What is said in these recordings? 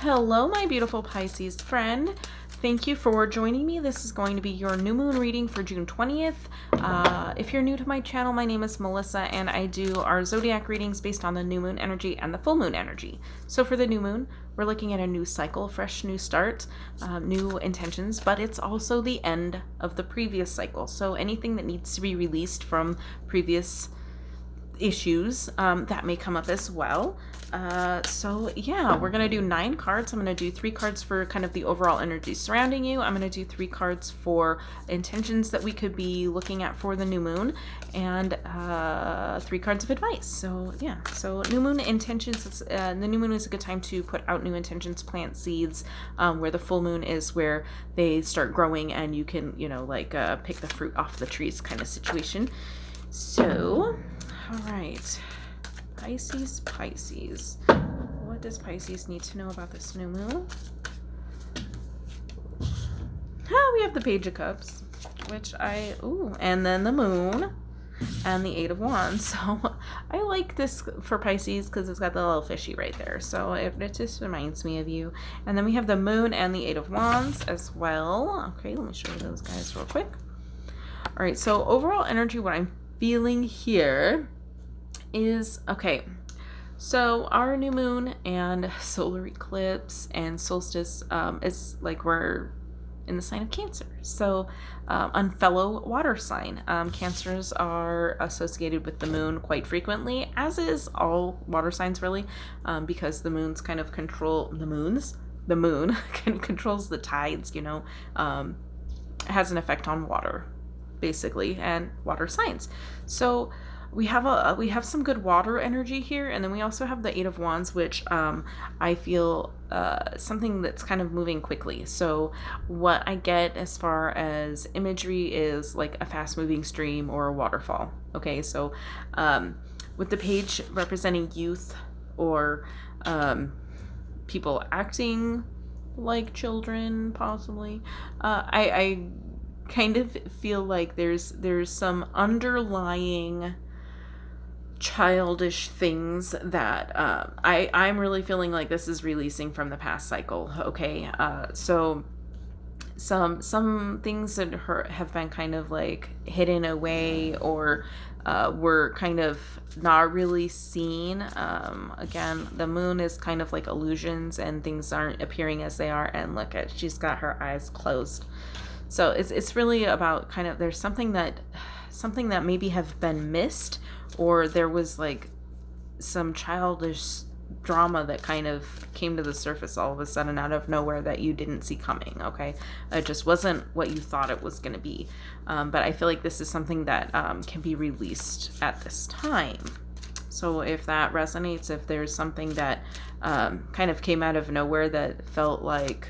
Hello, my beautiful Pisces friend. Thank you for joining me. This is going to be your new moon reading for June 20th. If you're new to my channel, my name is Melissa, and I do our zodiac readings based on the new moon energy and the full moon energy. So for the new moon, we're looking at a new cycle, fresh new start, new intentions, but it's also the end of the previous cycle. So anything that needs to be released from previous issues that may come up as well. So yeah, we're gonna do 9 cards. I'm gonna do 3 cards for kind of the overall energy surrounding you. I'm gonna do 3 cards for intentions that we could be looking at for the new moon, and 3 cards of advice. So yeah, so new moon intentions. The new moon is a good time to put out new intentions, plant seeds. Where the full moon is where they start growing and you can, pick the fruit off the trees kind of situation. So, all right, Pisces. What does Pisces need to know about this new moon? We have the Page of Cups, which and then the Moon and the 8 of Wands. So I like this for Pisces because it's got the little fishy right there. So it just reminds me of you. And then we have the Moon and the 8 of Wands as well. Okay, let me show you those guys real quick. All right, so overall energy, what I'm feeling here is, okay, so our new moon and solar eclipse and solstice is like we're in the sign of Cancer. So on fellow water sign, Cancers are associated with the moon quite frequently, as is all water signs really, because the moon kind of controls the tides, has an effect on water basically, and water signs. So we have some good water energy here, and then we also have the 8 of Wands, which I feel something that's kind of moving quickly. So what I get as far as imagery is like a fast moving stream or a waterfall. Okay, so with the page representing youth or people acting like children possibly, I kind of feel like there's some underlying childish things that I'm really feeling like this is releasing from the past cycle. Okay, so some things that have been kind of like hidden away or were kind of not really seen. Again, the moon is kind of like illusions and things aren't appearing as they are, and look at, she's got her eyes closed. So it's really about kind of, there's something that maybe have been missed, or there was like some childish drama that kind of came to the surface all of a sudden out of nowhere that you didn't see coming. Okay, it just wasn't what you thought it was going to be. But I feel like this is something that can be released at this time. So if that resonates, if there's something that kind of came out of nowhere that felt like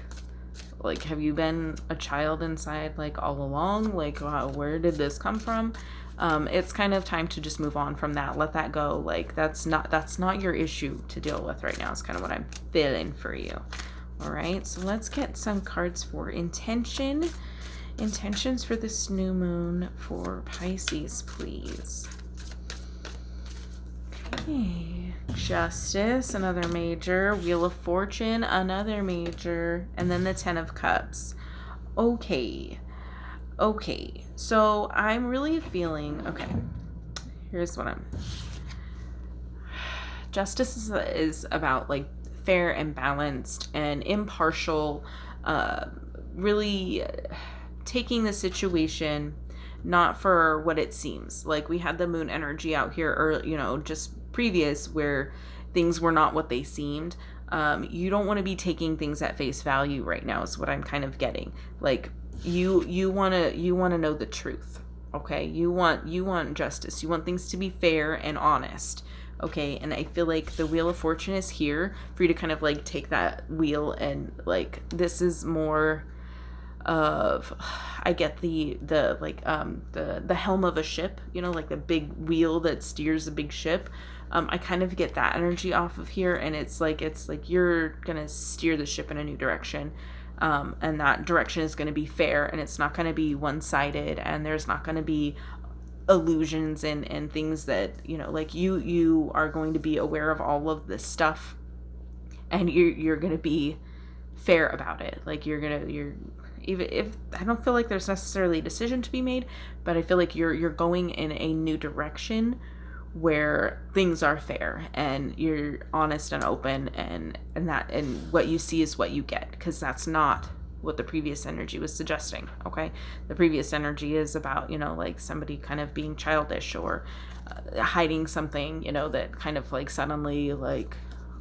have you been a child inside like all along? Like, wow, where did this come from? It's kind of time to just move on from that. Let that go. Like that's not your issue to deal with right now. It's kind of what I'm feeling for you. All right, so let's get some cards for intentions for this new moon for Pisces, please. Okay. Justice, another major. Wheel of Fortune, another major. And then the 10 of Cups. Okay, so I'm really feeling, okay, here's what Justice is about like fair and balanced and impartial, really taking the situation not for what it seems. Like we had the moon energy out here, or just previous, where things were not what they seemed. You don't want to be taking things at face value right now is what I'm kind of getting. Like you want to know the truth. Okay, you want justice. You want things to be fair and honest. Okay, and I feel like the Wheel of Fortune is here for you to kind of like take that wheel, and like this is more of, I get the helm of a ship, like the big wheel that steers a big ship. I kind of get that energy off of here, and it's like you're gonna steer the ship in a new direction, and that direction is going to be fair, and it's not going to be one-sided, and there's not going to be illusions and things that, like you are going to be aware of all of this stuff and you're going to be fair about it. Like you're even if I don't feel like there's necessarily a decision to be made, but I feel like you're going in a new direction where things are fair and you're honest and open, and what you see is what you get, because that's not what the previous energy was suggesting. Okay, the previous energy is about, like somebody kind of being childish or hiding something, that kind of like suddenly like,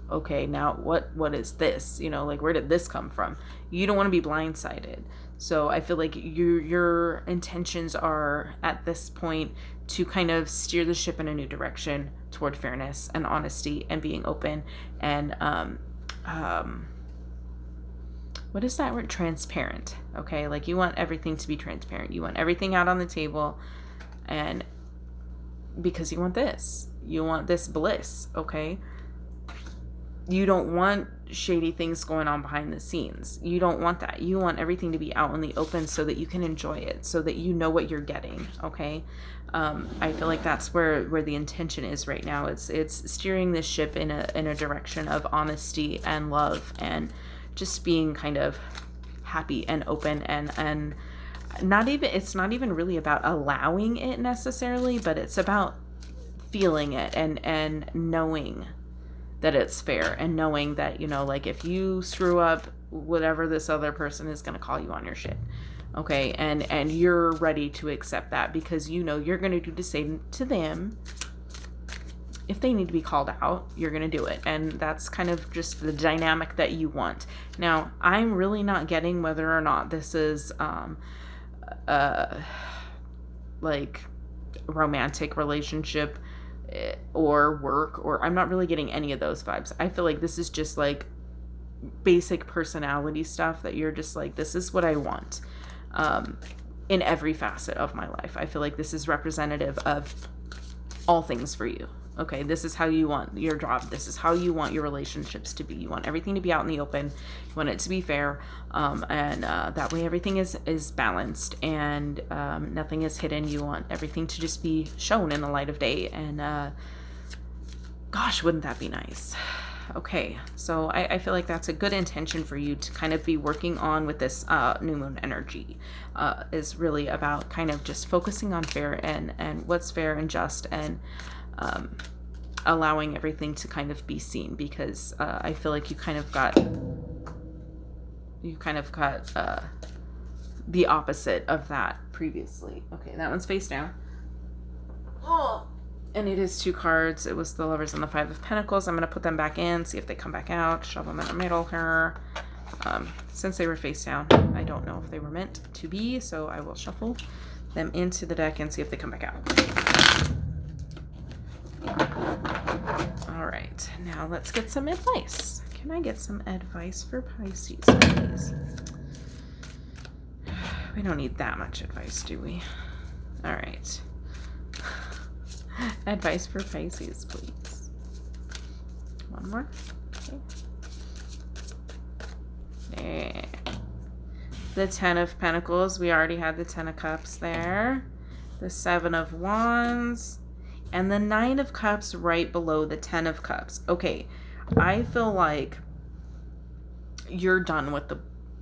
okay, now what is this, like where did this come from? You don't want to be blindsided. So I feel like your intentions are at this point to kind of steer the ship in a new direction toward fairness and honesty and being open and what is that word? Transparent. Okay, like you want everything to be transparent. You want everything out on the table, and because you want this bliss. Okay, you don't want shady things going on behind the scenes. You don't want that. You want everything to be out in the open so that you can enjoy it, so that you know what you're getting. Okay, I feel like that's where the intention is right now. It's steering this ship in a direction of honesty and love and just being kind of happy and open, and it's not even really about allowing it necessarily, but it's about feeling it and knowing that it's fair, and knowing that, like if you screw up, whatever, this other person is going to call you on your shit. Okay, and you're ready to accept that, because you're going to do the same to them. If they need to be called out, you're going to do it. And that's kind of just the dynamic that you want. Now, I'm really not getting whether or not this is like romantic relationship or work, or I'm not really getting any of those vibes. I feel like this is just like basic personality stuff that you're just like, this is what I want in every facet of my life. I feel like this is representative of all things for you. Okay, this is how you want your job. This is how you want your relationships to be. You want everything to be out in the open. You want it to be fair. And that way everything is balanced and nothing is hidden. You want everything to just be shown in the light of day. And gosh, wouldn't that be nice? Okay, so I feel like that's a good intention for you to kind of be working on with this new moon energy. Is really about kind of just focusing on fair and what's fair and just, and allowing everything to kind of be seen, because I feel like you kind of got the opposite of that previously. Okay, that one's face down. Oh, and it is 2 cards. It was the Lovers and the 5 of Pentacles. I'm going to put them back in, see if they come back out, shove them in the middle here. Since they were face down, I don't know if they were meant to be, so I will shuffle them into the deck and see if they come back out. All right, now let's get some advice. Can I get some advice for Pisces, please? We don't need that much advice, do we? All right. Advice for Pisces, please. One more. Okay. There. The 10 of Pentacles. We already had the 10 of Cups there. The 7 of Wands. And the 9 of Cups right below the 10 of Cups. Okay, I feel like you're done with the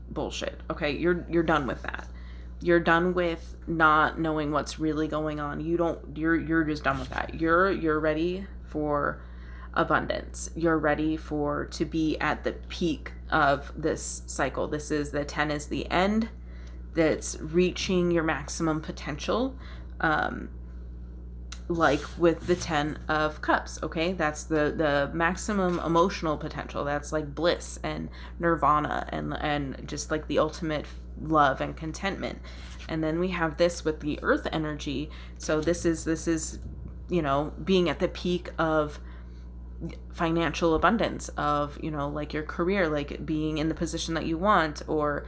bullshit. Okay, you're done with that. You're done with not knowing what's really going on. You're just done with that. You're ready for abundance. You're ready to be at the peak of this cycle. This is the 10 is the end. That's reaching your maximum potential. Like with the 10 of Cups, okay? That's the maximum emotional potential. That's like bliss and nirvana and just like the ultimate love and contentment. And then we have this with the earth energy. So this is being at the peak of financial abundance, of like your career, like being in the position that you want, or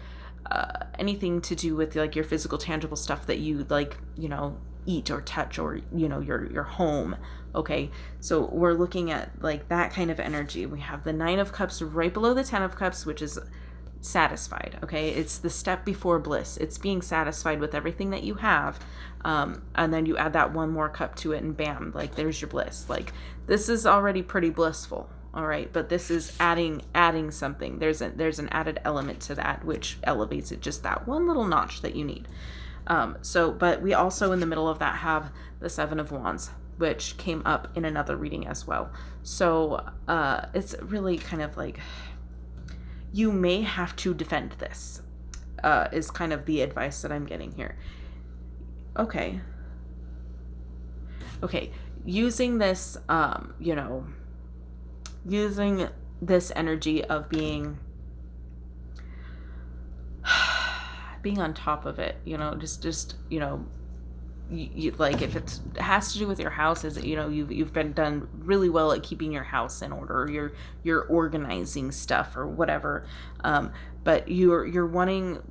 anything to do with like your physical tangible stuff that you like eat or touch, or your home. Okay, so we're looking at like that kind of energy. We have the 9 of Cups right below the 10 of Cups, which is satisfied. Okay, it's the step before bliss. It's being satisfied with everything that you have, and then you add that one more cup to it, and bam, like there's your bliss. Like this is already pretty blissful. All right, but this is adding something. There's an added element to that, which elevates it just that one little notch that you need. But we also in the middle of that have the Seven of Wands, which came up in another reading as well. So it's really kind of like, you may have to defend this, is kind of the advice that I'm getting here. Okay. Using this, using this energy of being on top of it, just you like, if it has to do with your house, is you've been done really well at keeping your house in order, you're organizing stuff or whatever, but you're wanting,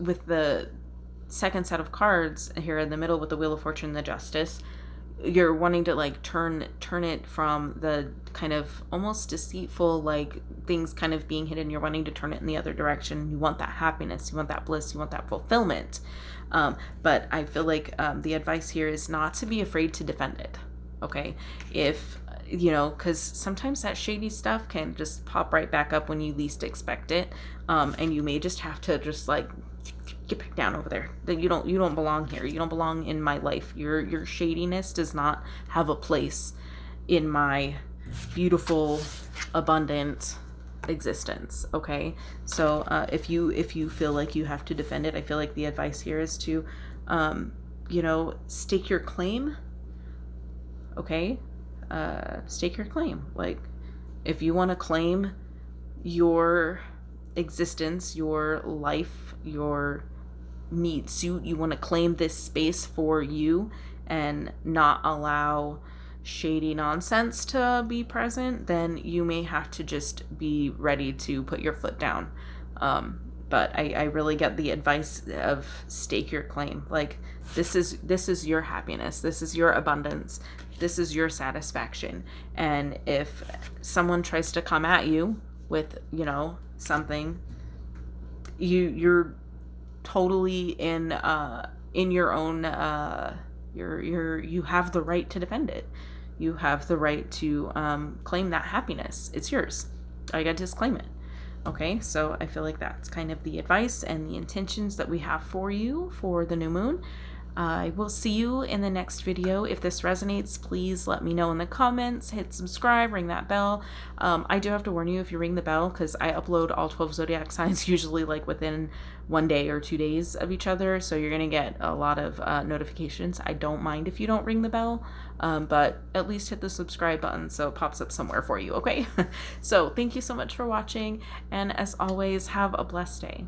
with the second set of cards here in the middle with the Wheel of Fortune and the Justice, you're wanting to like turn it from the kind of almost deceitful, like things kind of being hidden, you're wanting to turn it in the other direction. You want that happiness, you want that bliss, you want that fulfillment. But I feel like the advice here is not to be afraid to defend it. Okay, if because sometimes that shady stuff can just pop right back up when you least expect it, and you may just have to just like get back down over there. That you don't belong here. You don't belong in my life. Your shadiness does not have a place in my beautiful, abundant existence. Okay, so if you feel like you have to defend it, I feel like the advice here is to stake your claim. Okay, stake your claim. Like, if you want to claim your existence, your life, your needs, you want to claim this space for you and not allow shady nonsense to be present, then you may have to just be ready to put your foot down. But I really get the advice of stake your claim. Like, this is your happiness, this is your abundance, this is your satisfaction. And if someone tries to come at you with something, you're totally in your own, you have the right to defend it. You have the right to claim that happiness. It's yours. I got to just claim it. Okay, so I feel like that's kind of the advice and the intentions that we have for you for the new moon. I will see you in the next video. If this resonates, please let me know in the comments. Hit subscribe, ring that bell. I do have to warn you, if you ring the bell, because I upload all 12 zodiac signs usually like within 1 day or 2 days of each other, so you're gonna get a lot of notifications. I don't mind if you don't ring the bell, but at least hit the subscribe button so it pops up somewhere for you, okay? So thank you so much for watching, and as always, have a blessed day.